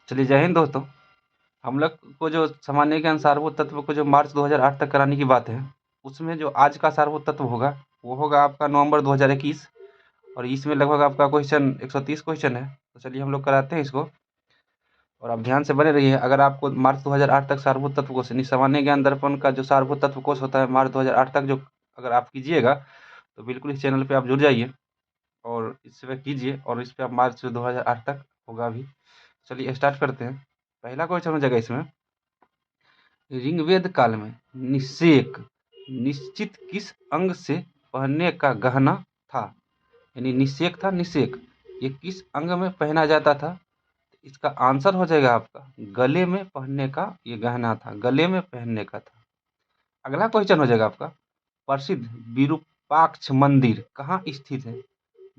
चलिए जय हिंद दोस्तों। हम लोग को जो सामान्य ज्ञान सारभूत तत्व को जो मार्च 2008 तक कराने की बात है, उसमें जो आज का सारभूत तत्व होगा वो होगा आपका नवंबर 2021। और इसमें लगभग आपका क्वेश्चन 130 क्वेश्चन है। तो चलिए हम लोग कराते हैं इसको, और आप ध्यान से बने रहिए। अगर आपको मार्च 2008 तक सारभूत तत्व कोष यानी सामान्य ज्ञान दर्पण का जो सारभूत तत्व कोष होता है मार्च 2008 तक, जो अगर आप कीजिएगा तो बिल्कुल इस चैनल पे आप जुड़ जाइए और इस पे कीजिए, और इस पे आप मार्च 2008 तक होगा भी। चलिए स्टार्ट करते हैं। पहला क्वेश्चन हो जाएगा इसमें, ऋग्वेद काल में निषेक निश्चित किस अंग से पहनने का गहना था? यानी निषेक था, निषेक ये किस अंग में पहना जाता था? इसका आंसर हो जाएगा आपका गले में पहनने का ये गहना था, गले में पहनने का था। अगला क्वेश्चन हो जाएगा आपका, प्रसिद्ध विरूपाक्ष मंदिर कहाँ स्थित है?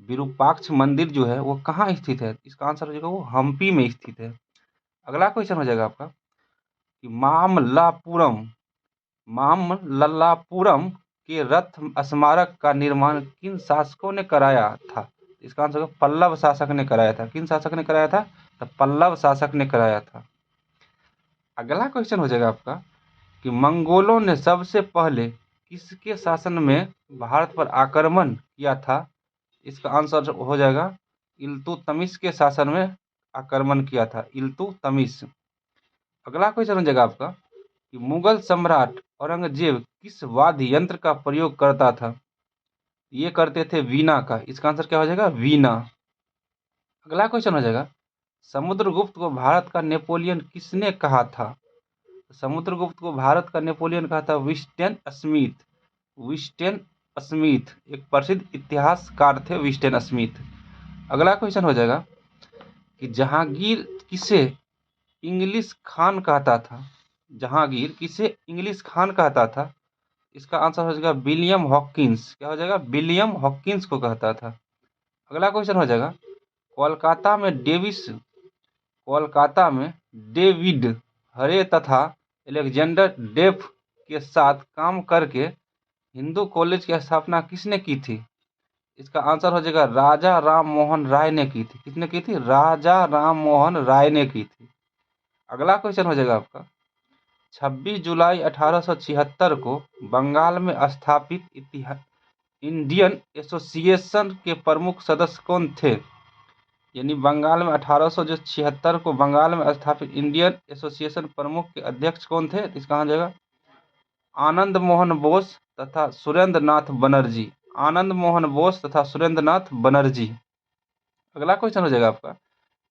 विरूपाक्ष मंदिर जो है वो कहाँ स्थित है? इसका आंसर हो जाएगा वो हम्पी में स्थित है। अगला क्वेश्चन हो जाएगा आपका कि मामल्लापुरम के रथ स्मारक का निर्माण किन शासकों ने कराया था? इसका आंसर होगा पल्लव शासक ने कराया था। किन शासक ने कराया था? तो पल्लव शासक ने कराया था। अगला क्वेश्चन हो जाएगा आपका कि मंगोलों ने सबसे पहले किसके शासन में भारत पर आक्रमण किया था? इसका आंसर हो जाएगा इल्तुतमिश के शासन में आक्रमण किया था, इल्तुतमिश। अगला क्वेश्चन हो जाएगा आपका कि मुगल सम्राट औरंगजेब किस वाद्य यंत्र का प्रयोग करता था? ये करते थे वीणा का। इसका आंसर क्या हो जाएगा? वीणा। अगला क्वेश्चन हो जाएगा, समुद्रगुप्त को भारत का नेपोलियन किसने कहा था? समुद्रगुप्त को भारत का नेपोलियन कहा था विंस्टन स्मिथ। विंस्टन स्मिथ एक प्रसिद्ध इतिहासकार थे, विंस्टन स्मिथ। अगला क्वेश्चन हो जाएगा कि जहांगीर किसे इंग्लिश खान कहता था? जहांगीर किसे इंग्लिश खान कहता था? इसका आंसर हो जाएगा विलियम हॉकिंस। क्या हो जाएगा? विलियम हॉकिंस को कहता था। अगला क्वेश्चन हो जाएगा, कोलकाता में कोलकाता में डेविड हरे तथा अलेक्जेंडर डेफ के साथ काम करके हिंदू कॉलेज की स्थापना किसने की थी? इसका आंसर हो जाएगा राजा राम मोहन राय ने की थी। किसने की थी? राजा राम मोहन राय ने की थी। अगला क्वेश्चन हो जाएगा आपका, 26 जुलाई 1876 को बंगाल में स्थापित इंडियन एसोसिएशन के प्रमुख सदस्य कौन थे? यानी बंगाल में 1876 को बंगाल में स्थापित इंडियन एसोसिएशन प्रमुख के अध्यक्ष कौन थे? इसका हो जाएगा आनंद मोहन बोस तथा सुरेंद्र नाथ बनर्जी। आनंद मोहन बोस तथा सुरेंद्र नाथ बनर्जी। अगला क्वेश्चन हो जाएगा आपका,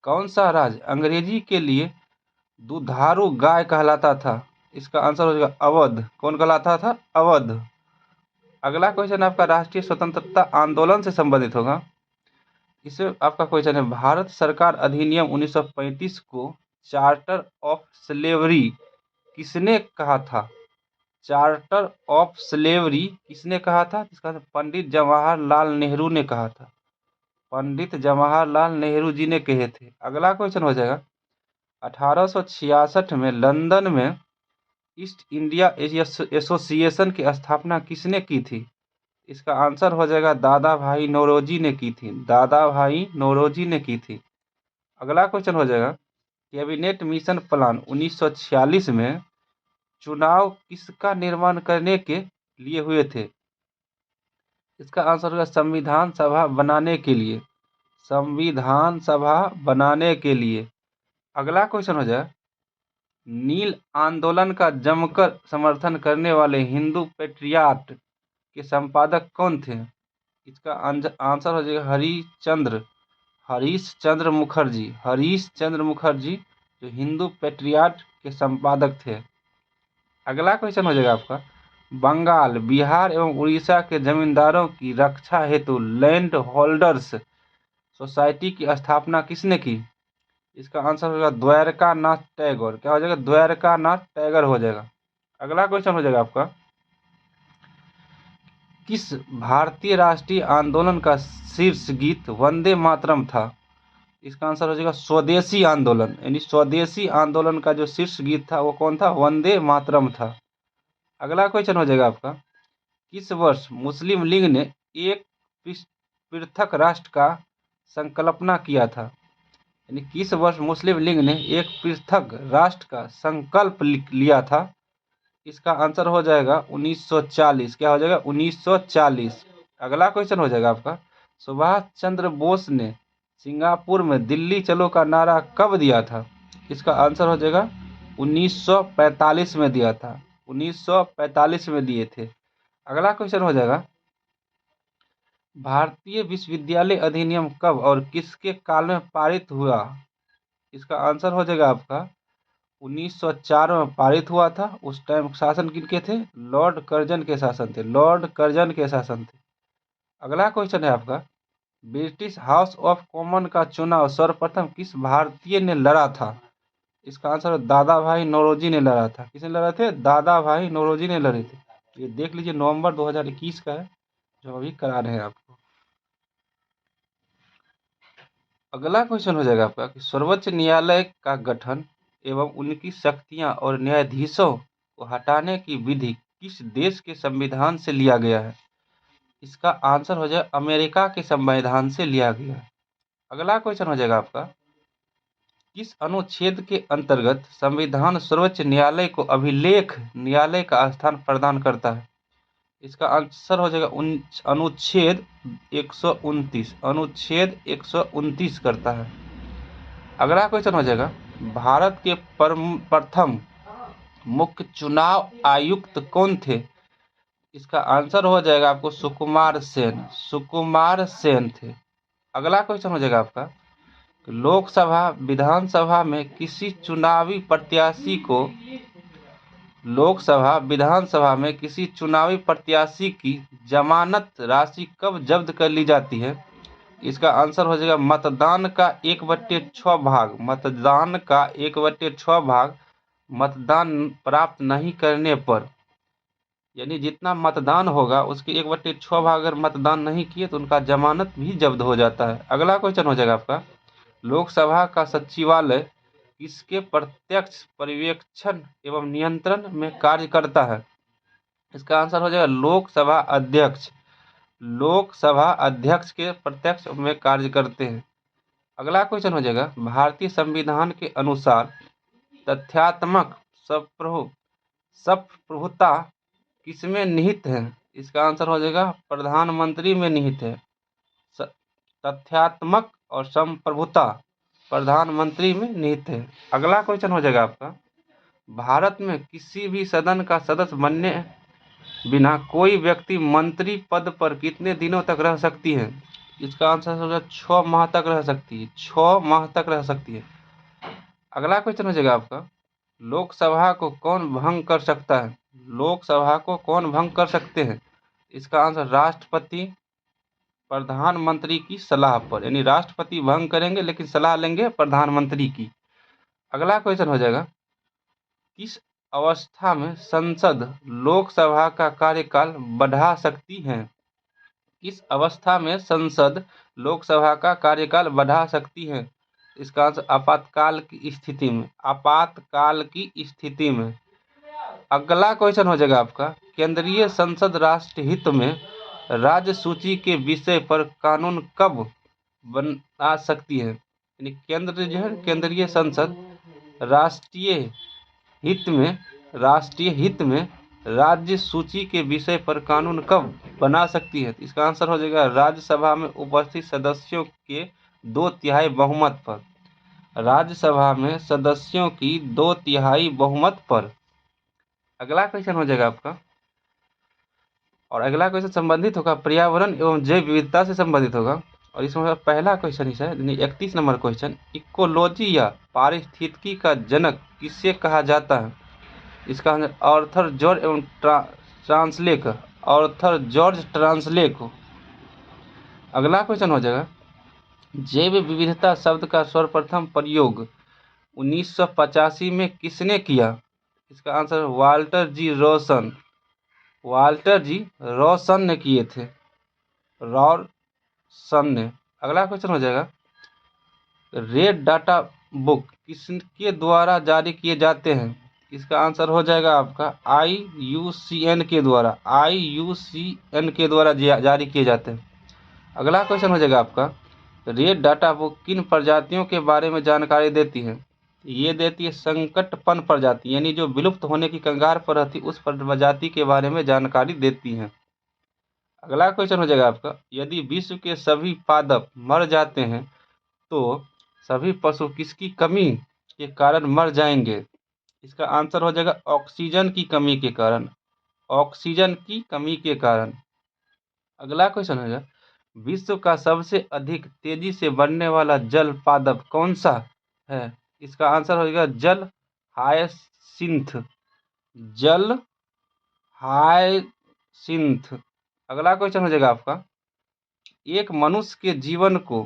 कौन सा राज्य अंग्रेजी के लिए दुधारू गाय कहलाता था? इसका आंसर हो जाएगा अवध। कौन कहलाता था? अवध। अगला क्वेश्चन आपका राष्ट्रीय स्वतंत्रता आंदोलन से संबंधित होगा। इसमें आपका क्वेश्चन है, भारत सरकार अधिनियम 1935 को चार्टर ऑफ स्लेवरी किसने कहा था? चार्टर ऑफ स्लेवरी किसने कहा था? इसका पंडित जवाहरलाल नेहरू ने कहा था। पंडित जवाहरलाल नेहरू जी ने कहे थे। अगला क्वेश्चन हो जाएगा, 1866 में लंदन में ईस्ट इंडिया एसोसिएशन की स्थापना किसने की थी? इसका आंसर हो जाएगा दादा भाई नौरोजी ने की थी। दादा भाई नौरोजी ने की थी। अगला क्वेश्चन हो जाएगा, कैबिनेट मिशन प्लान 1946 में चुनाव किसका निर्माण करने के लिए हुए थे? इसका आंसर होगा संविधान सभा बनाने के लिए। संविधान सभा बनाने के लिए। अगला क्वेश्चन हो जाए, नील आंदोलन का जमकर समर्थन करने वाले हिंदू पेट्रियाट के संपादक कौन थे? इसका आंसर हो जाएगा हरीश चंद्र मुखर्जी। हरीश चंद्र मुखर्जी जो हिंदू पेट्रियाट के संपादक थे। अगला क्वेश्चन हो जाएगा आपका, बंगाल, बिहार एवं उड़ीसा के जमींदारों की रक्षा हेतु लैंड होल्डर्स सोसाइटी की स्थापना किसने की? इसका आंसर होगा द्वारका नाथ टैगोर। क्या हो जाएगा? द्वारका नाथ टैगोर हो जाएगा। अगला क्वेश्चन हो जाएगा आपका, किस भारतीय राष्ट्रीय आंदोलन का शीर्ष गीत वंदे मातरम था? इसका आंसर हो जाएगा स्वदेशी आंदोलन। यानी स्वदेशी आंदोलन का जो शीर्ष गीत था वो कौन था? वंदे मातरम था। अगला क्वेश्चन हो जाएगा आपका, किस वर्ष मुस्लिम लीग ने एक पृथक राष्ट्र का संकल्पना किया था? यानी किस वर्ष मुस्लिम लीग ने एक पृथक राष्ट्र का संकल्प लिया था? इसका आंसर हो जाएगा 1940। क्या हो जाएगा? 1940। अगला क्वेश्चन हो जाएगा आपका, सुभाष चंद्र बोस ने सिंगापुर में दिल्ली चलो का नारा कब दिया था? इसका आंसर हो जाएगा 1945 में दिया था। 1945 में दिए थे। अगला क्वेश्चन हो जाएगा, भारतीय विश्वविद्यालय अधिनियम कब और किसके काल में पारित हुआ? इसका आंसर हो जाएगा आपका 1904 में पारित हुआ था। उस टाइम शासन किनके थे? लॉर्ड कर्जन के शासन थे। लॉर्ड कर्जन के शासन थे। अगला क्वेश्चन है आपका, ब्रिटिश हाउस ऑफ कॉमन का चुनाव सर्वप्रथम किस भारतीय ने लड़ा था? इसका आंसर दादा भाई नौरोजी ने लड़ा था। किसने लड़ा थे? दादा भाई नौरोजी ने लड़े थे। ये देख लीजिए, नवंबर 2021 का है, जो अभी करा रहे हैं आपको। अगला क्वेश्चन हो जाएगा आपका कि सर्वोच्च न्यायालय का गठन एवं उनकी शक्तियां और न्यायाधीशों को हटाने की विधि किस देश के संविधान से लिया गया है? इसका आंसर हो जाएगा अमेरिका के संविधान से लिया गया है। अगला क्वेश्चन हो जाएगा आपका, किस अनुच्छेद के अंतर्गत संविधान सर्वोच्च न्यायालय को अभिलेख न्यायालय का स्थान प्रदान करता है? इसका आंसर हो जाएगा अनुच्छेद 129। अनुच्छेद 129 करता है। अगला क्वेश्चन हो जाएगा, भारत के प्रथम मुख्य चुनाव आयुक्त कौन थे? इसका आंसर हो जाएगा आपको सुकुमार सेन। सुकुमार सेन थे। अगला क्वेश्चन हो जाएगा आपका, लोकसभा विधानसभा में किसी चुनावी प्रत्याशी को लोकसभा विधानसभा में किसी चुनावी प्रत्याशी की जमानत राशि कब जब्त कर ली जाती है? इसका आंसर हो जाएगा मतदान का 1/6 भाग। मतदान का 1/6 भाग मतदान प्राप्त नहीं करने पर, यानी जितना मतदान होगा उसके 1/6 भाग अगर मतदान नहीं किए तो उनका जमानत भी जब्त हो जाता है। अगला क्वेश्चन हो जाएगा आपका, लोकसभा का सचिवालय किसके प्रत्यक्ष पर्यवेक्षण एवं नियंत्रण में कार्य करता है? इसका आंसर हो जाएगा लोकसभा अध्यक्ष। लोकसभा अध्यक्ष के प्रत्यक्ष में कार्य करते हैं। अगला क्वेश्चन हो जाएगा, भारतीय संविधान के अनुसार तथ्यात्मक संप्रभुता किसमें निहित है? इसका आंसर हो जाएगा प्रधानमंत्री में निहित है। तथ्यात्मक और संप्रभुता प्रधानमंत्री में निहित है। अगला क्वेश्चन हो जाएगा आपका, भारत में किसी भी सदन का सदस्य बनने बिना कोई व्यक्ति मंत्री पद पर कितने दिनों तक रह सकती है? इसका आंसर होगा 6 माह तक रह सकती है। 6 माह तक रह सकती है। अगला क्वेश्चन हो जाएगा आपका, लोकसभा को कौन भंग कर सकता है? लोकसभा को कौन भंग कर सकते हैं? इसका आंसर राष्ट्रपति प्रधानमंत्री की सलाह पर, यानी राष्ट्रपति भंग करेंगे लेकिन सलाह लेंगे प्रधानमंत्री की। अगला क्वेश्चन हो जाएगा, किस अवस्था में संसद लोकसभा का कार्यकाल बढ़ा सकती है? किस अवस्था में संसद लोकसभा का कार्यकाल बढ़ा सकती है? इसका आंसर आपातकाल की स्थिति में। आपातकाल की स्थिति में। अगला क्वेश्चन हो जाएगा आपका, केंद्रीय संसद राष्ट्र हित में राज्य सूची के विषय पर कानून कब बना सकती है? यानी केंद्र जो है, केंद्रीय संसद राष्ट्रीय हित में राज्य सूची के विषय पर कानून कब बना सकती है? इसका आंसर हो जाएगा राज्यसभा में उपस्थित सदस्यों के 2/3 बहुमत पर। राज्यसभा में सदस्यों की 2/3 बहुमत पर। अगला क्वेश्चन हो जाएगा आपका, और अगला क्वेश्चन संबंधित होगा पर्यावरण एवं जैव विविधता से संबंधित होगा, और इसमें पहला क्वेश्चन ही है 31 नंबर क्वेश्चन, इकोलॉजी या पारिस्थितिकी का जनक किसे कहा जाता है? इसका आंसर आर्थर जॉर्ज एवं ट्रांसलेक। Arthur George ट्रांसलेक। अगला क्वेश्चन हो जाएगा, जैव विविधता शब्द का सर्वप्रथम प्रयोग 1985 में किसने किया? इसका आंसर वाल्टर जी रॉसन। वाल्टर जी रॉसन ने किए थे। रॉसन ने। अगला क्वेश्चन हो जाएगा, रेड डाटा बुक किसके द्वारा जारी किए जाते हैं? इसका आंसर हो जाएगा आपका IUCN के द्वारा। IUCN के द्वारा जारी किए जाते हैं। अगला क्वेश्चन हो जाएगा आपका, रेड डाटा बुक किन प्रजातियों के बारे में जानकारी देती है? ये देती है संकटपन प्रजाति, यानी जो विलुप्त होने की कगार पर रहती उस प्रजाति के बारे में जानकारी देती है। अगला क्वेश्चन हो जाएगा आपका, यदि विश्व के सभी पादप मर जाते हैं तो सभी पशु किसकी कमी के कारण मर जाएंगे? इसका आंसर हो जाएगा ऑक्सीजन की कमी के कारण। ऑक्सीजन की कमी के कारण। अगला क्वेश्चन हो जाएगा, विश्व का सबसे अधिक तेजी से बढ़ने वाला जल पादप कौन सा है? इसका आंसर हो जाएगा जल हायसिंथ। जल हायसिंथ। अगला क्वेश्चन हो जाएगा आपका, एक मनुष्य के जीवन को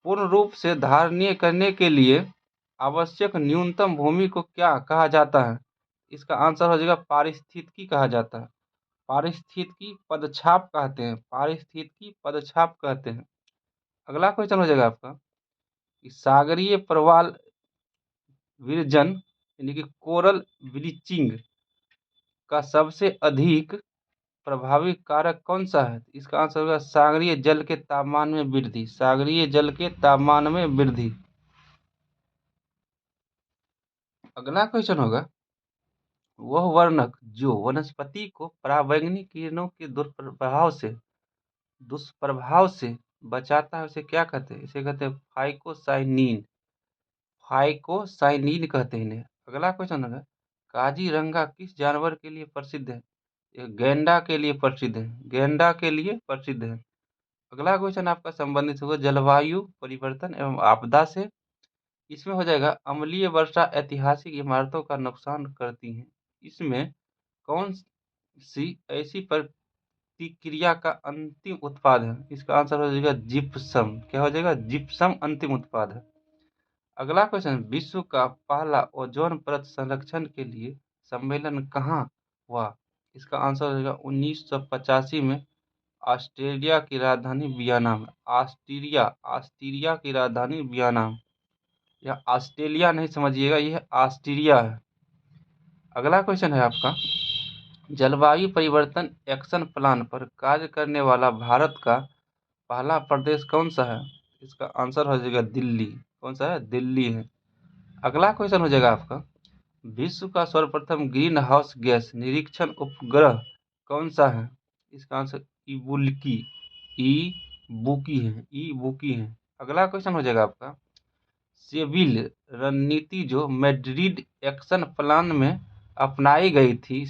पूर्ण रूप से धारणीय करने के लिए आवश्यक न्यूनतम भूमि को क्या कहा जाता है? इसका आंसर हो जाएगा पारिस्थितिकी कहा जाता है। पारिस्थितिकी पदछाप कहते हैं। पारिस्थितिकी पदछाप कहते हैं। अगला क्वेश्चन हो जाएगा आपका, सागरीय प्रवाल विरजन यानी कि कोरल ब्लीचिंग का सबसे अधिक प्रभावी कारक कौन सा है? इसका आंसर होगा सागरीय जल के तापमान में वृद्धि। सागरीय जल के तापमान में वृद्धि। अगला क्वेश्चन होगा, वह वर्णक जो वनस्पति को पराबैंगनी किरणों के दुष्प्रभाव से बचाता है उसे क्या कहते हैं? इसे कहते हैं फाइकोसाइनिन। फाइकोसाइनिन कहते हैं इन्हें। अगला क्वेश्चन होगा, काजीरंगा किस जानवर के लिए प्रसिद्ध है? ये गैंडा के लिए प्रसिद्ध है। गैंडा के लिए प्रसिद्ध है। अगला क्वेश्चन आपका संबंधित होगा जलवायु परिवर्तन एवं आपदा से। इसमें हो जाएगा, अम्लीय वर्षा ऐतिहासिक इमारतों का नुकसान करती है। इसमें कौन सी ऐसी प्रतिक्रिया का अंतिम उत्पाद है? इसका आंसर हो जाएगा जिप्सम। क्या हो जाएगा? जिप्सम अंतिम उत्पाद है। अगला क्वेश्चन, विश्व का पहला ओजोन परत संरक्षण के लिए सम्मेलन कहाँ हुआ? इसका आंसर हो जाएगा 1985 में ऑस्ट्रेलिया की राजधानी वियना में। ऑस्ट्रिया की राजधानी वियना। यह ऑस्ट्रेलिया नहीं समझिएगा, यह ऑस्ट्रिया है। अगला क्वेश्चन है आपका, जलवायु परिवर्तन एक्शन प्लान पर कार्य करने वाला भारत का पहला प्रदेश कौन सा है? इसका आंसर हो जाएगा दिल्ली। कौन सा है? दिल्ली है। अगला क्वेश्चन हो जाएगा आपका, विश्व का सर्वप्रथम ग्रीन हाउस गैस निरीक्षण उपग्रह कौन सा है? इसका आंसर ईबुकी है। अगला क्वेश्चन हो जाएगा आपका, सेविल रणनीति जो मैड्रिड एक्शन प्लान में अपनाई गई थी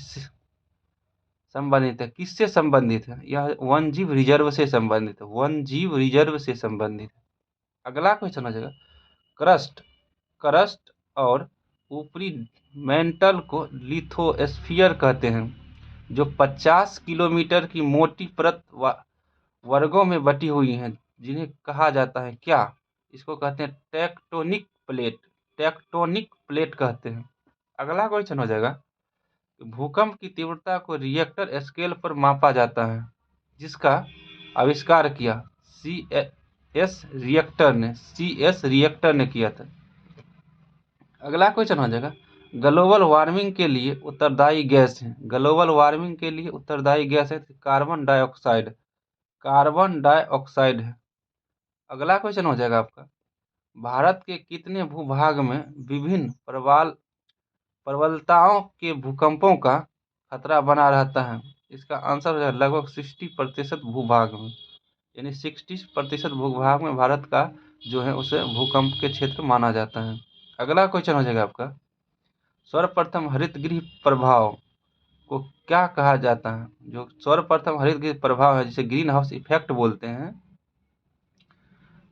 संबंधित है, किससे संबंधित है? यह वन जीव रिजर्व से संबंधित है। वन जीव रिजर्व से संबंधित है। अगला क्वेश्चन हो जाएगा, क्रस्ट और ऊपरी मेंटल को लिथोस्फीयर कहते हैं, जो 50 किलोमीटर की मोटी परत वर्गों में बटी हुई हैं, जिन्हें कहा जाता है क्या? इसको कहते हैं टेक्टोनिक प्लेट। टेक्टोनिक प्लेट कहते हैं। अगला क्वेश्चन हो जाएगा, भूकंप की तीव्रता को रिएक्टर स्केल पर मापा जाता है, जिसका आविष्कार किया सीएस रिएक्टर ने किया था। अगला क्वेश्चन हो जाएगा, ग्लोबल वार्मिंग के लिए उत्तरदायी गैस है। ग्लोबल वार्मिंग के लिए उत्तरदायी गैस है कार्बन डाइऑक्साइड। कार्बन डाइऑक्साइड है। अगला क्वेश्चन हो जाएगा आपका, भारत के कितने भूभाग में विभिन्न प्रबलताओं के भूकंपों का खतरा बना रहता है? इसका आंसर हो जाएगा लगभग 60% भूभाग में, यानी 60% भूभाग में भारत का जो है उसे भूकंप के क्षेत्र माना जाता है। अगला क्वेश्चन हो जाएगा आपका, सर्वप्रथम हरितगृह प्रभाव को क्या कहा जाता है? जो सर्वप्रथम हरितगृह प्रभाव है, जिसे ग्रीन हाउस इफेक्ट बोलते हैं,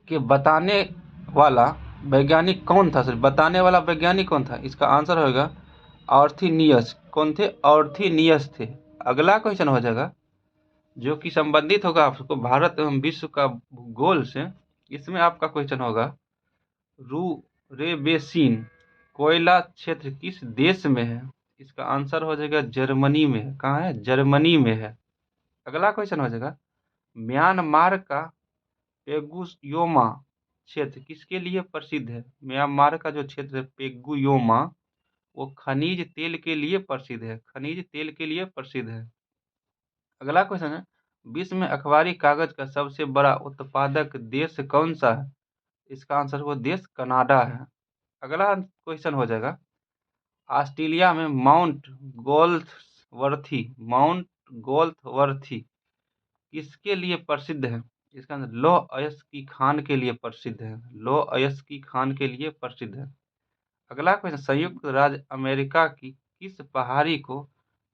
कि बताने वाला वैज्ञानिक कौन था? बताने वाला वैज्ञानिक कौन था? इसका आंसर होगा आर्थीनियस। कौन थे? आर्थीनियस थे। अगला क्वेश्चन हो जाएगा, जो कि संबंधित होगा आपको भारत एवं विश्व का भूगोल से। इसमें आपका क्वेश्चन होगा, रूरेबेसिन कोयला क्षेत्र किस देश में है? इसका आंसर हो जाएगा जर्मनी में है। कहाँ है? जर्मनी में है। अगला क्वेश्चन हो जाएगा, म्यांमार का पेगुयोमा क्षेत्र किसके लिए प्रसिद्ध है? म्यांमार का जो क्षेत्र है पेगुयोमा, वो खनिज तेल के लिए प्रसिद्ध है। खनिज तेल के लिए प्रसिद्ध है। अगला क्वेश्चन है, विश्व में अखबारी कागज का सबसे बड़ा उत्पादक देश कौन सा है? इसका आंसर वो देश कनाडा है। अगला क्वेश्चन हो जाएगा, ऑस्ट्रेलिया में माउंट गोल्थवर्थी किसके लिए प्रसिद्ध है? इसका आंसर लौह अयस्क की खान के लिए प्रसिद्ध है। लौह अयस्क की खान के लिए प्रसिद्ध है। अगला क्वेश्चन, संयुक्त राज्य अमेरिका की किस पहाड़ी को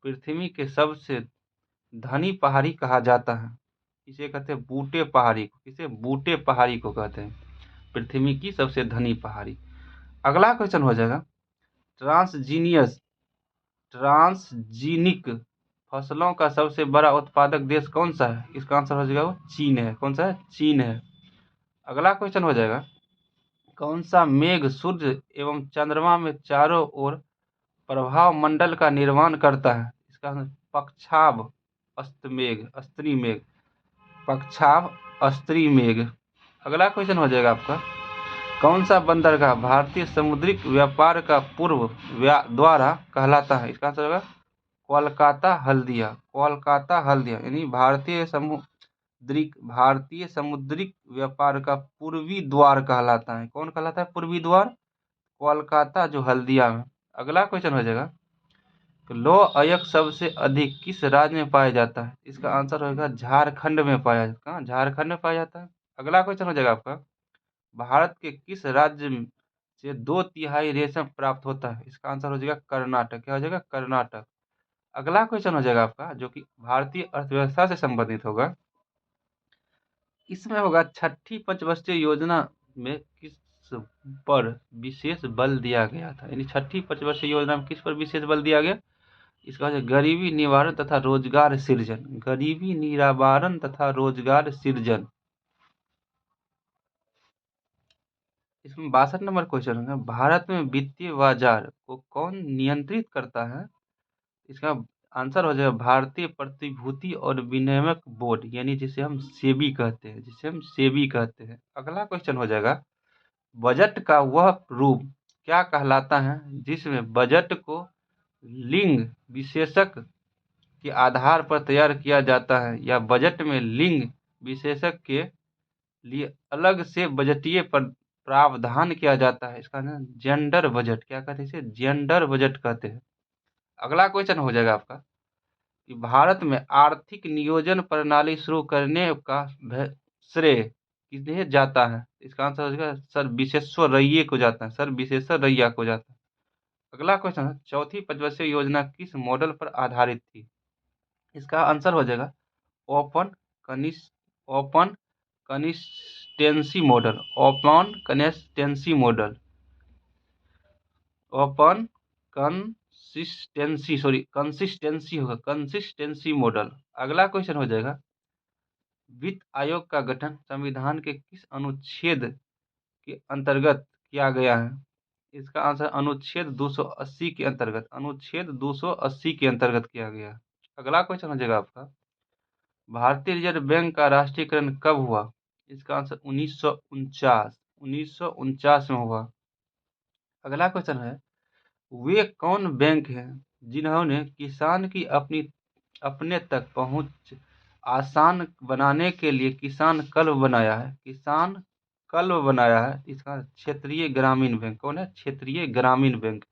पृथ्वी के सबसे धनी पहाड़ी कहा जाता है? इसे कहते हैं बूटे पहाड़ी को। किसे? बूटे पहाड़ी को कहते हैं पृथ्वी की सबसे धनी पहाड़ी। अगला क्वेश्चन हो जाएगा, ट्रांसजीनिक फसलों का सबसे बड़ा उत्पादक देश कौन सा है? इसका आंसर हो जाएगा वो चीन है। कौन सा है? चीन है। अगला क्वेश्चन हो जाएगा, कौन सा मेघ सूर्य एवं चंद्रमा में चारों ओर प्रभाव मंडल का निर्माण करता है? इसका आंसर पक्षाभ अस्त्री मेघ। पक्षाभ अस्त्री मेघ। अगला क्वेश्चन हो जाएगा आपका, कौन सा बंदरगाह भारतीय समुद्रिक व्यापार का पूर्व द्वारा कहलाता है? इसका आंसर होगा कोलकाता हल्दिया यानी भारतीय समुद्रिक व्यापार का पूर्वी द्वार कहलाता है। कौन कहलाता है पूर्वी द्वार? कोलकाता, जो हल्दिया में। अगला क्वेश्चन हो जाएगा, तो लौह अयस्क सबसे अधिक किस राज्य में पाया जाता है? इसका आंसर होगा झारखंड में पाया जाता है। झारखंड में पाया जाता है। अगला क्वेश्चन हो जाएगा आपका, भारत के किस राज्य से 2/3 रेशम प्राप्त होता है? इसका आंसर हो जाएगा कर्नाटक। क्या हो जाएगा? कर्नाटक। अगला क्वेश्चन हो जाएगा आपका, जो कि भारतीय अर्थव्यवस्था से संबंधित होगा। इसमें होगा, छठी पंचवर्षीय योजना में किस पर विशेष बल दिया गया था? यानी छठी पंचवर्षीय योजना में किस पर विशेष बल दिया गया? इसका गरीबी निवारण तथा रोजगार सृजन। गरीबी निवारण तथा रोजगार सृजन। इसमें 62 नंबर क्वेश्चन है, भारत में वित्तीय बाजार को कौन नियंत्रित करता है? इसका आंसर हो जाएगा भारतीय प्रतिभूति और विनियामक बोर्ड, यानी जिसे हम सेबी कहते हैं। अगला क्वेश्चन हो जाएगा, बजट का वह रूप क्या कहलाता है जिसमें बजट को लिंग विशेषक के आधार पर तैयार किया जाता है, या बजट में लिंग विशेषक के लिए अलग से बजटीय प्रावधान किया जाता है? इसका नाम जेंडर बजट। क्या कहते हैं इसे? जेंडर बजट कहते हैं। अगला क्वेश्चन हो जाएगा आपका, कि भारत में आर्थिक नियोजन प्रणाली शुरू करने का श्रेय किन्हें जाता है? इसका आंसर हो जाएगा सर विश्वेश्वरैया को जाता है। सर विश्वेश्वरैया को जाता है। अगला क्वेश्चन है, चौथी पंचवर्षीय योजना किस मॉडल पर आधारित थी? इसका आंसर हो जाएगा open open consistency model. Consistency model. अगला क्वेश्चन हो जाएगा, वित्त आयोग का गठन संविधान के किस अनुच्छेद के अंतर्गत किया गया है? इसका आंसर अनुच्छेद 280 के अंतर्गत किया गया है। अगला क्वेश्चन हो जाएगा आपका, भारतीय रिजर्व बैंक का राष्ट्रीयकरण कब हुआ? इसका आंसर 1949 में हुआ। अगला क्वेश्चन है, वे कौन बैंक हैं जिन्होंने किसान की अपने तक पहुंच आसान बनाने के लिए किसान क्लब बनाया है? इसका क्षेत्रीय ग्रामीण बैंक। कौन है? क्षेत्रीय ग्रामीण बैंक।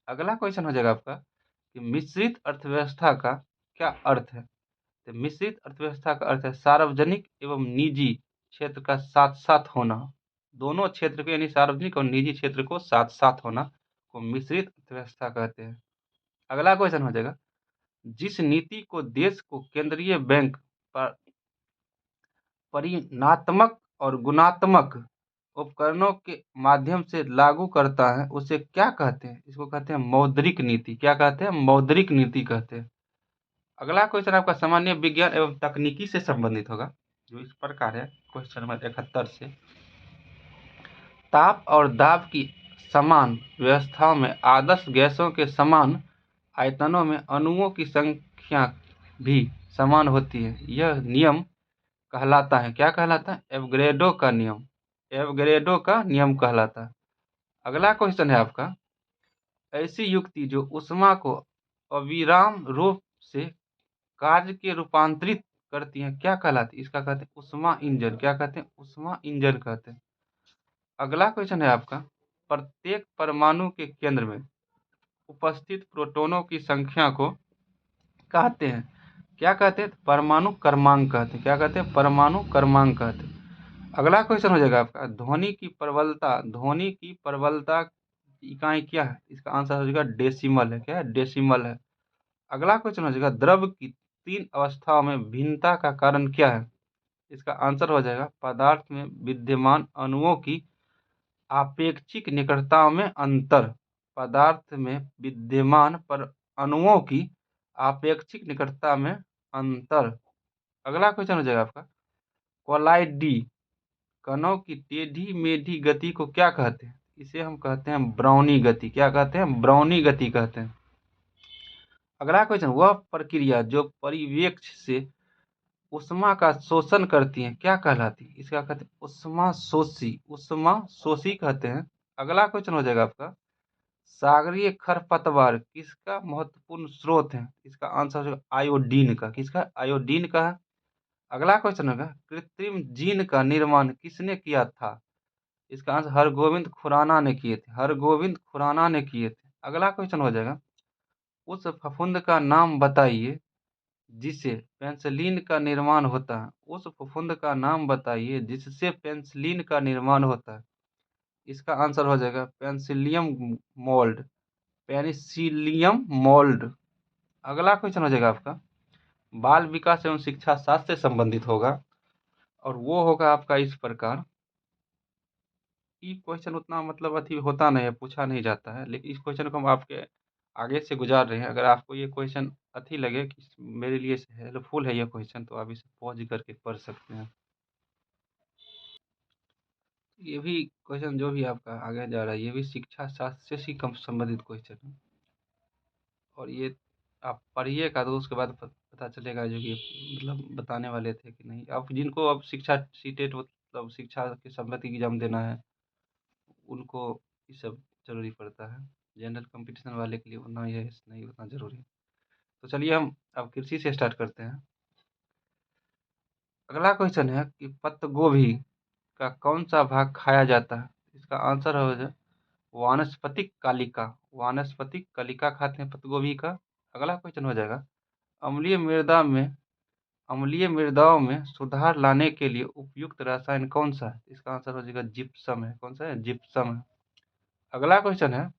अगला क्वेश्चन हो जाएगा आपका, कि मिश्रित अर्थव्यवस्था का क्या अर्थ है? तो मिश्रित अर्थव्यवस्था का अर्थ है सार्वजनिक एवं निजी क्षेत्र का साथ साथ होना। दोनों क्षेत्र को, यानी सार्वजनिक और निजी क्षेत्र को साथ साथ होना को मिश्रित अर्थव्यवस्था कहते हैं। अगला क्वेश्चन हो जाएगा, जिस नीति को देश को केंद्रीय बैंक पर परिमाणात्मक और गुणात्मक उपकरणों के माध्यम से लागू करता है उसे क्या कहते हैं? इसको कहते हैं मौद्रिक नीति। क्या कहते हैं? मौद्रिक नीति कहते हैं। अगला क्वेश्चन आपका सामान्य विज्ञान एवं तकनीकी से संबंधित होगा, जो इस प्रकार है क्वेश्चन नंबर 71 से, ताप और दाब की समान व्यवस्थाओं में आदर्श गैसों के समान आयतनों में अणुओं की संख्या भी समान होती है। यह नियम कहलाता है, क्या कहलाता है? एवोगैड्रो का नियम कहलाता है। अगला क्वेश्चन है आपका, ऐसी युक्ति जो ऊष्मा को अविराम रूप से कार्य के रूपांतरित करती हैं क्या कहलाती है? इसका कहते हैं उष्मा इंजन। क्या कहते हैं? उष्मा इंजन कहते हैं। अगला क्वेश्चन है आपका, प्रत्येक परमाणु के केंद्र में उपस्थित प्रोटॉनों की संख्या को कहते हैं क्या कहते हैं? परमाणु क्रमांक कहते हैं। क्या कहते हैं? परमाणु क्रमांक कहते हैं। अगला क्वेश्चन हो जाएगा आपका, ध्वनि की प्रबलता की इकाई क्या है? इसका आंसर हो जाएगा डेसिमल है। क्या है? डेसिमल है। अगला क्वेश्चन हो जाएगा, द्रव की 3 अवस्थाओं में भिन्नता का कारण क्या है? इसका आंसर हो जाएगा पदार्थ में विद्यमान अणुओं की आपेक्षिक निकटता में अंतर। पदार्थ में विद्यमान पर अणुओं की आपेक्षिक निकटता में अंतर। अगला क्वेश्चन हो जाएगा आपका, कोलाइडी कणों की टेढ़ी मेढ़ी गति को क्या कहते हैं? इसे हम कहते हैं ब्राउनी गति। क्या कहते हैं? ब्राउनी गति कहते हैं। अगला क्वेश्चन, वह प्रक्रिया जो परिवेक्ष से उष्मा का शोषण करती है क्या कहलाती है? इसका कहते हैं उष्मा शोषी कहते हैं। अगला क्वेश्चन हो जाएगा आपका, सागरीय खरपतवार किसका महत्वपूर्ण स्रोत है? इसका आंसर हो जाएगा आयोडीन का। किसका? आयोडीन का है। अगला क्वेश्चन होगा, कृत्रिम जीन का निर्माण किसने किया था? इसका आंसर हरगोविंद खुराना ने किए थे। हरगोविंद खुराना ने किए थे। अगला क्वेश्चन हो जाएगा, उस फफूंद का नाम बताइए जिससे पेंसिलिन का निर्माण होता है। उस फफूंद का नाम बताइए जिससे पेंसिलिन का निर्माण होता है। इसका आंसर हो जाएगा पेनिसिलियम मोल्ड। अगला क्वेश्चन हो जाएगा आपका, बाल विकास एवं शिक्षा शास्त्र से संबंधित होगा और वो होगा आपका इस प्रकार। ये क्वेश्चन उतना मतलब अथी होता नहीं है, पूछा नहीं जाता है, लेकिन इस क्वेश्चन को हम आपके आगे से गुजार रहे हैं। अगर आपको ये क्वेश्चन अथी लगे कि मेरे लिए हेल्पफुल है ये क्वेश्चन, तो आप इसे पॉज करके पढ़ सकते हैं। ये भी क्वेश्चन जो भी आपका आगे जा रहा है, ये भी शिक्षा शास्त्र से ही कम संबंधित क्वेश्चन है। और ये आप पढ़िएगा तो उसके बाद पता चलेगा जो कि मतलब बताने वाले थे कि नहीं। अब जिनको अब शिक्षा सीटेट मतलब शिक्षा के संबंधित एग्जाम देना है, उनको ये सब ज़रूरी पड़ता है। जनरल कंपटीशन वाले के लिए उतना ये नहीं उतना ज़रूरी है। तो चलिए हम अब कृषि से स्टार्ट करते हैं। अगला क्वेश्चन है कि पत्ता गोभी का कौन सा भाग खाया जाता है? इसका आंसर हो जाए वानस्पतिक कालिका। वानस्पतिक कलिका खाते हैं पत्ता गोभी का। अगला क्वेश्चन हो जाएगा, अम्लीय मृदा में अम्लीय मृदाओं में सुधार लाने के लिए उपयुक्त रसायन कौन सा है? इसका आंसर हो जाएगा जिप्सम है। कौन सा है? जिप्सम है। अगला क्वेश्चन है,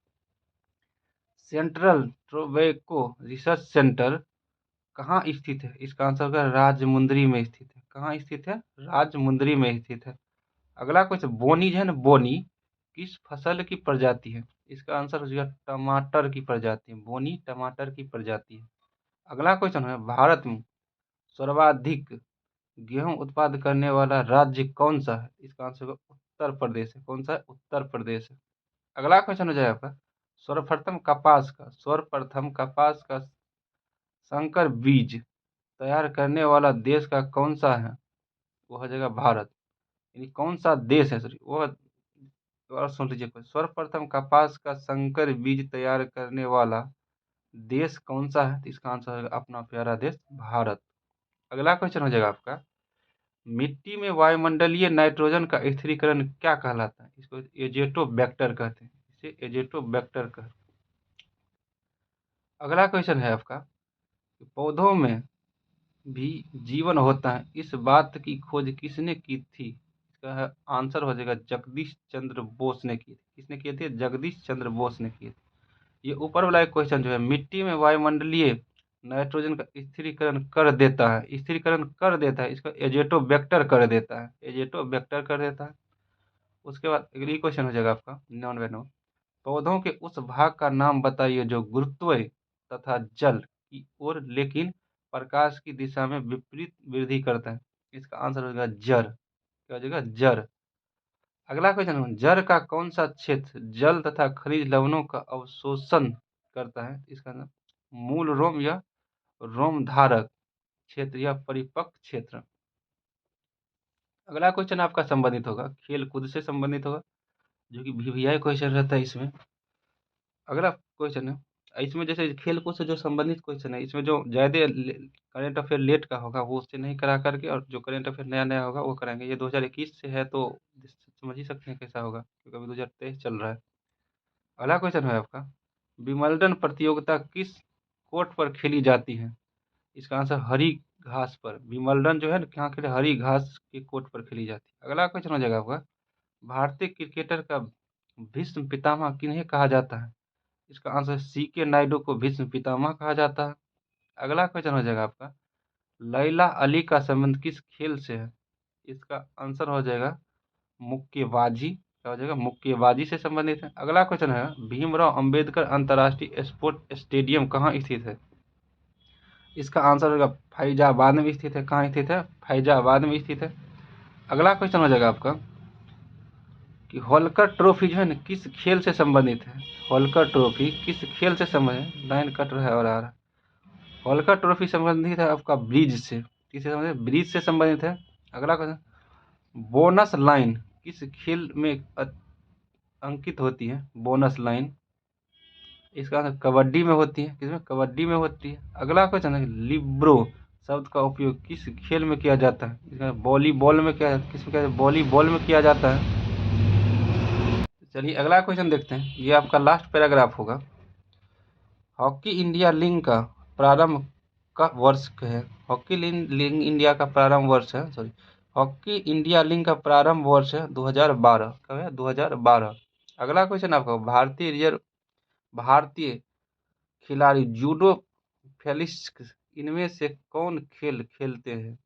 सेंट्रल टोबैको रिसर्च सेंटर कहाँ स्थित है? इसका आंसर होगा राजमुंदरी में स्थित है। कहाँ स्थित है? राजमुंदरी में स्थित है। अगला क्वेश्चन, बोनी जो है ना, बोनी किस फसल की प्रजाति है? इसका आंसर हो जाएगा टमाटर की प्रजाति है। बोनी टमाटर की प्रजाति है। अगला क्वेश्चन है, भारत में सर्वाधिक गेहूं उत्पादन करने वाला राज्य कौन सा है? इसका आंसर होगा उत्तर प्रदेश है। कौन सा है? उत्तर प्रदेश है। अगला क्वेश्चन हो जाएगा आपका, सर्वप्रथम कपास का संकर बीज तैयार करने वाला देश का कौन सा है? वो हो जाएगा भारत। यानी कौन सा देश है, सॉरी वो, और सुन लीजिए, सर्वप्रथम कपास का संकर बीज तैयार करने वाला देश कौन सा है? तो इसका आंसर होगा अपना प्यारा देश भारत। अगला क्वेश्चन हो जाएगा आपका, मिट्टी में वायुमंडलीय नाइट्रोजन का स्थिरीकरण क्या कहलाता है? इसको एजेटोबैक्टर कहते हैं। इसे एजेटोबैक्टर कहते हैं। अगला क्वेश्चन है आपका, पौधों में भी जीवन होता है, इस बात की खोज किसने की थी? इसका आंसर हो जाएगा जगदीश चंद्र बोस ने की थी। किसने किए थे? जगदीश चंद्र बोस ने किए थे। ये ऊपर वाला एक क्वेश्चन जो है, मिट्टी में वायुमंडलीय नाइट्रोजन का स्थिरीकरण कर देता है, इसका एजेटोबैक्टर कर देता है। एजेटोबैक्टर कर देता है। उसके बाद अगली क्वेश्चन हो जाएगा आपका, नॉन वेनो, पौधों के उस भाग का नाम बताइए जो गुरुत्व तथा जल की ओर लेकिन प्रकाश की दिशा में विपरीत वृद्धि करता है। इसका आंसर हो जाएगा जड़। क्या हो जाएगा? जड़। अगला क्वेश्चन, जड़ का कौन सा क्षेत्र जल तथा खनिज लवणों का अवशोषण करता है? इसका नाम मूल रोम या रोम धारक क्षेत्र या परिपक्व क्षेत्र। अगला क्वेश्चन आपका संबंधित होगा खेल कूद से संबंधित होगा, जो कि वीवीआई क्वेश्चन रहता है इसमें। अगला क्वेश्चन है, इसमें जैसे खेल कूद से जो संबंधित क्वेश्चन है, इसमें जो ज़्यादा करेंट अफेयर लेट का होगा वो उससे नहीं करा करके, और जो करेंट अफेयर नया नया होगा वो कराएंगे। ये 2021 से है तो समझ ही सकते हैं कैसा होगा, क्योंकि अभी 2023 चल रहा है। अगला क्वेश्चन है आपका, विमल्डन प्रतियोगिता किस कोर्ट पर खेली जाती है? इसका आंसर हरी घास पर। विमल्डन जो है ना, कहाँ खेले, हरी घास के कोर्ट पर खेली जाती है। अगला क्वेश्चन हो जाएगा आपका, भारतीय क्रिकेटर का भीष्म पितामह किन्हें कहा जाता है? इसका आंसर सीके नायडू को भीष्म पितामह कहा जाता है। अगला क्वेश्चन हो जाएगा आपका, लैला अली का संबंध किस खेल से है? इसका आंसर हो जाएगा मुक्केबाजी। क्या हो जाएगा? मुक्केबाजी से संबंधित है। अगला क्वेश्चन है, भीमराव अंबेडकर अंतर्राष्ट्रीय स्पोर्ट स्टेडियम कहाँ स्थित है? इसका आंसर होगा फैजाबाद में स्थित है। कहाँ स्थित है? फैजाबाद में स्थित है। अगला क्वेश्चन हो जाएगा आपका कि होलकर ट्रॉफी जो है ना किस खेल से संबंधित है? होलकर ट्रॉफी किस खेल से संबंधित है? लाइन कट रहा है और आ रहा है। होलकर ट्रॉफी संबंधित है आपका ब्रिज से। किससे संबंधित? ब्रिज से संबंधित है। अगला क्वेश्चन, बोनस लाइन किस खेल में अंकित होती है? बोनस लाइन इसका आंसर कबड्डी में होती है। किसमें? कबड्डी में होती है। अगला क्वेश्चन है, लिब्रो शब्द का उपयोग किस खेल में किया जाता है? इसका वॉलीबॉल में किया जाता है। किसमें किया जाता है? वॉलीबॉल में किया जाता है। चलिए अगला क्वेश्चन देखते हैं, ये आपका लास्ट पैराग्राफ होगा। हॉकी इंडिया लीग का प्रारंभ का वर्ष है? हॉकी लीग इंडिया का प्रारंभ वर्ष है, सॉरी, हॉकी इंडिया लीग का प्रारंभ वर्ष है 2012। कब है? 2012। अगला क्वेश्चन आपका, भारतीय खिलाड़ी जूडो फेलिक्स इनमें से कौन खेल खेलते हैं?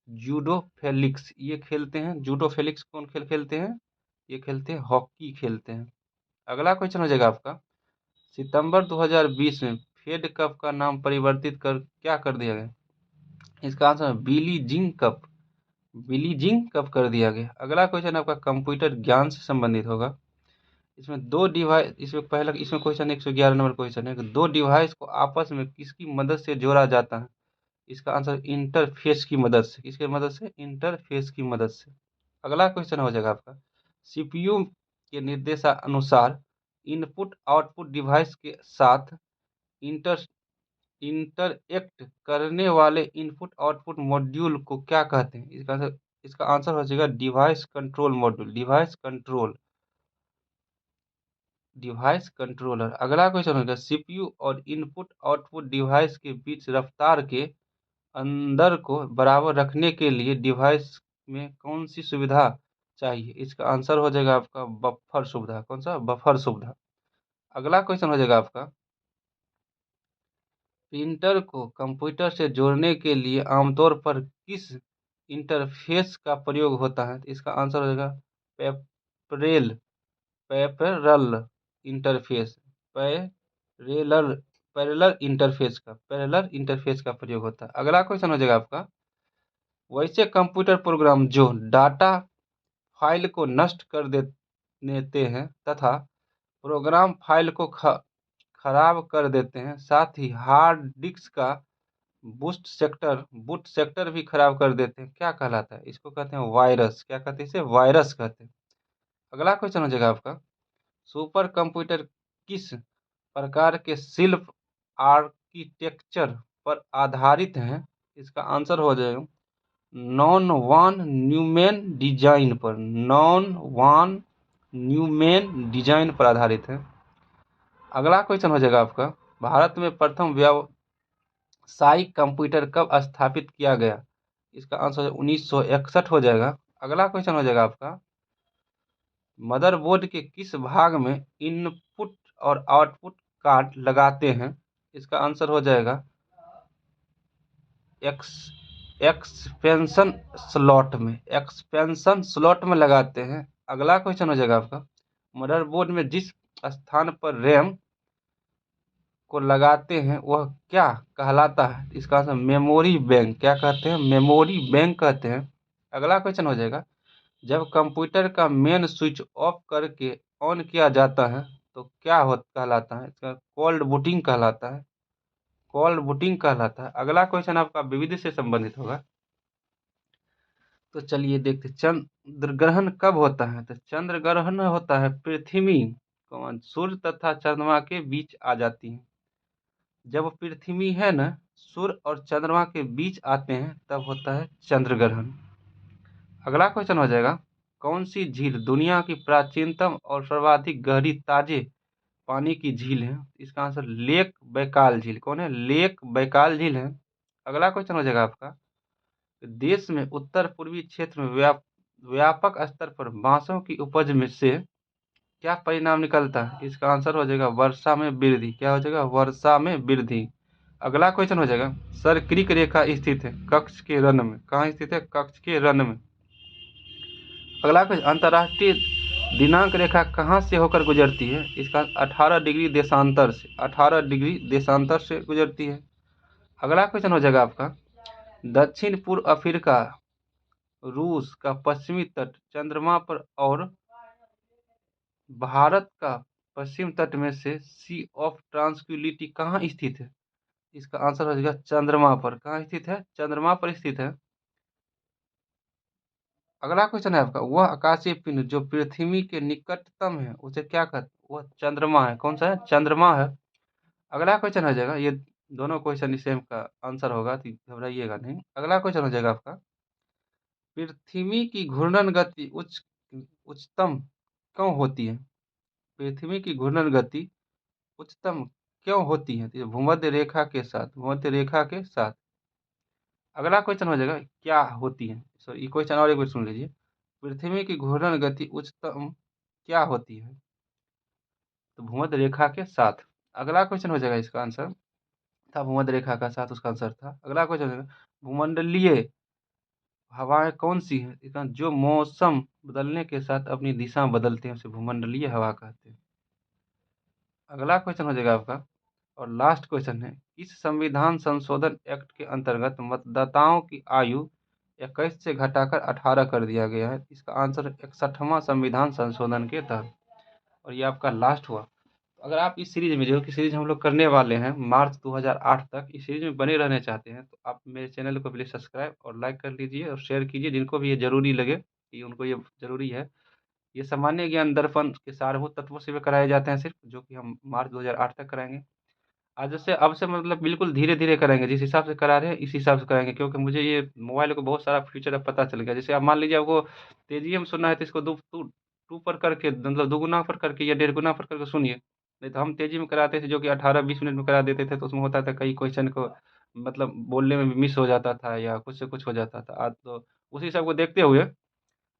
जूडो फेलिक्स ये खेलते हैं। जूडो फेलिक्स कौन खेल खेलते हैं? ये खेलते हैं हॉकी खेलते हैं। अगला क्वेश्चन हो जाएगा आपका, सितंबर 2020 में फेड कप का नाम परिवर्तित कर क्या कर दिया गया? इसका आंसर बिली जिंग कप। बिली जिंग कप कर दिया गया। अगला क्वेश्चन आपका कंप्यूटर ज्ञान से संबंधित होगा। इसमें दो डिवाइस, इसमें पहला, इसमें क्वेश्चन 111 नंबर क्वेश्चन है कि दो डिवाइस को आपस में किसकी मदद से जोड़ा जाता है? इसका आंसर इंटरफेस की मदद से। किसकी मदद से? इंटरफेस की मदद से। अगला क्वेश्चन हो जाएगा आपका, सीपीयू के निर्देशानुसार इनपुट आउटपुट डिवाइस के साथ इंटर इंटरएक्ट करने वाले इनपुट आउटपुट मॉड्यूल को क्या कहते हैं? इसका आंसर हो जाएगा device control module. Device controller. अगला क्वेश्चन होगा, सीपीयू और इनपुट आउटपुट डिवाइस के बीच रफ्तार के अंदर को बराबर रखने के लिए डिवाइस में कौन सी सुविधा चाहिए? इसका आंसर हो जाएगा आपका बफर सुविधा। कौन सा? बफर सुविधा। अगला क्वेश्चन हो जाएगा आपका, प्रिंटर को कंप्यूटर से जोड़ने के लिए आमतौर पर किस इंटरफेस का प्रयोग होता है? इसका आंसर हो जाएगा parallel parallel interface. Parallel parallel interface का प्रयोग होता है। अगला क्वेश्चन हो जाएगा आपका, वैसे कंप्यूटर प्रोग्राम जो डाटा फाइल को नष्ट कर देते हैं तथा प्रोग्राम फाइल को खराब कर देते हैं, साथ ही हार्ड डिस्क का बूट सेक्टर भी खराब कर देते हैं, क्या कहलाता है? इसको कहते हैं वायरस। क्या कहते हैं? इसे वायरस कहते हैं। अगला क्वेश्चन हो जाएगा आपका, सुपर कंप्यूटर किस प्रकार के शिल्प आर्किटेक्चर पर आधारित हैं? इसका आंसर हो जाएगा नॉन वान न्यूमैन डिजाइन पर। नॉन वान न्यूमैन डिजाइन पर आधारित है। अगला क्वेश्चन हो जाएगा आपका, भारत में प्रथम व्यावसायिक कंप्यूटर कब स्थापित किया गया? इसका आंसर 1961 हो जाएगा। अगला क्वेश्चन हो जाएगा आपका, मदरबोर्ड के किस भाग में इनपुट और आउटपुट कार्ड लगाते हैं? इसका आंसर हो जाएगा एक्स एक्सपेंशन स्लॉट में लगाते हैं। अगला क्वेश्चन हो जाएगा आपका, मदरबोर्ड में जिस स्थान पर रैम को लगाते हैं वह क्या कहलाता है? इसका आंसर मेमोरी बैंक। क्या कहते हैं? मेमोरी बैंक कहते हैं। अगला क्वेश्चन हो जाएगा, जब कंप्यूटर का मेन स्विच ऑफ करके ऑन किया जाता है तो क्या हो कहलाता है? इसका कोल्ड बूटिंग कहलाता है। कोल्ड बूटिंग कहलाता है। अगला क्वेश्चन आपका विविध से संबंधित होगा। तो चलिए देखते, चंद्र ग्रहण कब होता है? तो चंद्र ग्रहण होता है पृथ्वी सूर्य तथा चंद्रमा के बीच आ जाती है। जब पृथ्वी है ना सूर्य और चंद्रमा के बीच आते हैं तब होता है चंद्र ग्रहण। अगला क्वेश्चन हो जाएगा, कौन सी झील दुनिया की प्राचीनतम और सर्वाधिक गहरी ताजे पानी की झील है? इसका आंसर लेक बैकाल झील। कौन है? लेक बैकाल झील है। अगला क्वेश्चन हो जाएगा आपका, देश में उत्तर पूर्वी क्षेत्र में व्यापक स्तर पर बांसों की उपज में से क्या परिणाम निकलता है? इसका आंसर हो जाएगा वर्षा में वृद्धि। क्या हो जाएगा? वर्षा में वृद्धि। अगला क्वेश्चन हो जाएगा, सर्करिक रेखा स्थित है कक्ष के रन में। कहाँ स्थित है? कक्ष के रन में। अगला क्वेश्चन, अंतर्राष्ट्रीय दिनांक रेखा कहाँ से होकर गुजरती है? इसका 18 डिग्री देशांतर से। 18 डिग्री देशांतर से गुजरती है। अगला क्वेश्चन हो जाएगा आपका, दक्षिण पूर्व अफ्रीका रूस का पश्चिमी तट चंद्रमा पर और भारत का पश्चिम तट में से सी ऑफ ट्रांसक्विलिटी कहाँ स्थित है? इसका आंसर हो जाएगा चंद्रमा पर। कहाँ स्थित है? चंद्रमा पर स्थित है। अगला क्वेश्चन है आपका, वह आकाशीय पिंड जो पृथ्वी के निकटतम है उसे क्या कहते? वह चंद्रमा है। कौन सा है? चंद्रमा है। अगला क्वेश्चन हो जाएगा, ये दोनों क्वेश्चन सेम का आंसर होगा तो घबराइएगा नहीं। अगला क्वेश्चन हो जाएगा आपका, पृथ्वी की घूर्णन गति उच्चतम क्यों होती है? पृथ्वी की घूर्णन गति उच्चतम क्यों होती है? तो ये भूमध्य रेखा के साथ। भूमध्य रेखा के साथ। अगला क्वेश्चन हो जाएगा, क्या होती है? सॉरी, ये क्वेश्चन और एक बार सुन लीजिए, पृथ्वी की घूर्णन गति उच्चतम क्या होती है? तो भूमध्य रेखा के साथ। अगला क्वेश्चन हो जाएगा, इसका आंसर था भूमध्य रेखा का साथ, उसका आंसर था। अगला क्वेश्चन है, भूमंडलीय हवाएं कौन सी है? इसका जो मौसम बदलने के साथ अपनी दिशा बदलते हैं उसे भूमंडलीय हवा कहते हैं। अगला क्वेश्चन हो जाएगा आपका और लास्ट क्वेश्चन है, इस संविधान संशोधन एक्ट के अंतर्गत मतदाताओं की आयु 21 से घटाकर 18 कर दिया गया है। इसका आंसर 61वां संविधान संशोधन के तहत। और ये आपका लास्ट हुआ। अगर आप इस सीरीज में, जो कि सीरीज हम लोग करने वाले हैं मार्च 2008 तक, इस सीरीज में बने रहने चाहते हैं तो आप मेरे चैनल को प्लीज़ सब्सक्राइब और लाइक कर लीजिए और शेयर कीजिए जिनको भी ये जरूरी लगे कि उनको ये जरूरी है। ये सामान्य ज्ञान दर्पण के सारभूत तत्वों से भी कराए जाते हैं सिर्फ, जो कि हम मार्च 2008 तक कराएंगे। आज से अब से मतलब बिल्कुल धीरे धीरे कराएंगे, जिस हिसाब से करा रहे हैं इस हिसाब से कराएंगे, क्योंकि मुझे ये मोबाइल को बहुत सारा फ्यूचर अब पता चल गया। जैसे आप मान लीजिए आपको तेजी में सुनना है तो इसको टू पर करके, मतलब दोगुना पर करके या 1.5 गुना पर करके सुनिए। नहीं तो हम तेजी में कराते थे, जो कि 18-20 मिनट में करा देते थे, तो उसमें होता था कई क्वेश्चन को मतलब बोलने में भी मिस हो जाता था या कुछ से कुछ हो जाता था। आज तो उसी सब को देखते हुए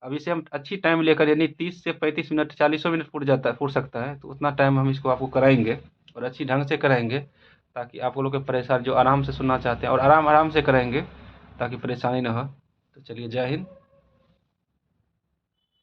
अब इसे हम अच्छी टाइम लेकर, यानी 30 से 35 मिनट, 40 मिनट फुट सकता है, तो उतना टाइम हम इसको आपको कराएंगे और अच्छी ढंग से कराएंगे, ताकि आप लोग के परेशान जो आराम से सुनना चाहते हैं और आराम आराम से कराएंगे ताकि परेशानी ना हो। तो चलिए, जय हिंद।